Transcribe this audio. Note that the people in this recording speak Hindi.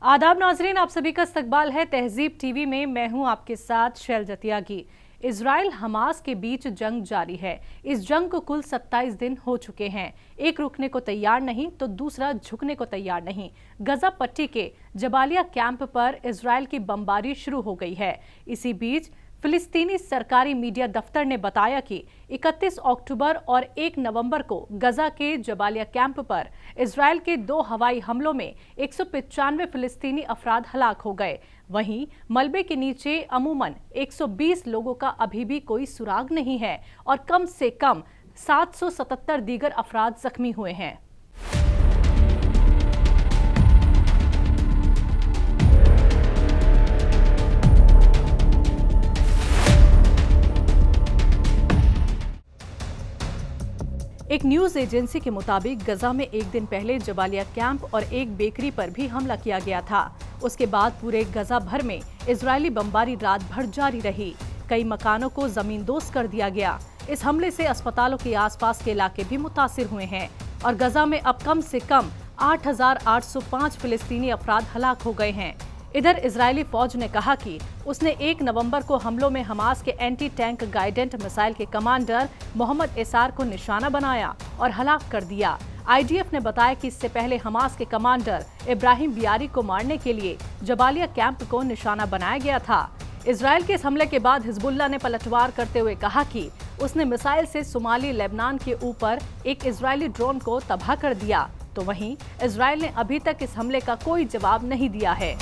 आदाब नाजरीन, आप सभी का इस्तकबाल है तहजीब टीवी में। मैं हूं आपके साथ शैलजा त्यागी। इजराइल हमास के बीच जंग जारी है। इस जंग को कुल 27 दिन हो चुके हैं। एक रुकने को तैयार नहीं तो दूसरा झुकने को तैयार नहीं। गजा पट्टी के जबालिया कैंप पर इजराइल की बमबारी शुरू हो गई है। इसी बीच फिलिस्तीनी सरकारी मीडिया दफ्तर ने बताया कि 31 अक्टूबर और 1 नवंबर को गजा के जबालिया कैंप पर इजराइल के 2 हवाई हमलों में 195 फिलिस्तीनी अफराद हलाक हो गए। वहीं मलबे के नीचे अमूमन 120 लोगों का अभी भी कोई सुराग नहीं है और कम से कम 777 दीगर अफराद जख्मी हुए हैं। एक न्यूज एजेंसी के मुताबिक गजा में एक दिन पहले जबालिया कैंप और एक बेकरी पर भी हमला किया गया था। उसके बाद पूरे गजा भर में इजरायली बमबारी रात भर जारी रही। कई मकानों को जमींदोज कर दिया गया। इस हमले से अस्पतालों के आसपास के इलाके भी मुतासिर हुए हैं और गजा में अब कम से कम 8,805 फिलिस्तीनी अफराद हलाक हो गए हैं। इधर इजरायली फौज ने कहा कि उसने 1 नवंबर को हमलों में हमास के एंटी टैंक गाइडेंट मिसाइल के कमांडर मोहम्मद एसार को निशाना बनाया और हलाक कर दिया। आईडीएफ ने बताया कि इससे पहले हमास के कमांडर इब्राहिम बियारी को मारने के लिए जबालिया कैंप को निशाना बनाया गया था। इजरायल के इस हमले के बाद हिजबुल्लाह ने पलटवार करते हुए कहा कि उसने मिसाइल से शुमाली लेबनान के ऊपर एक इजरायली ड्रोन को तबाह कर दिया। तो वहीं इजरायल ने अभी तक इस हमले का कोई जवाब नहीं दिया है।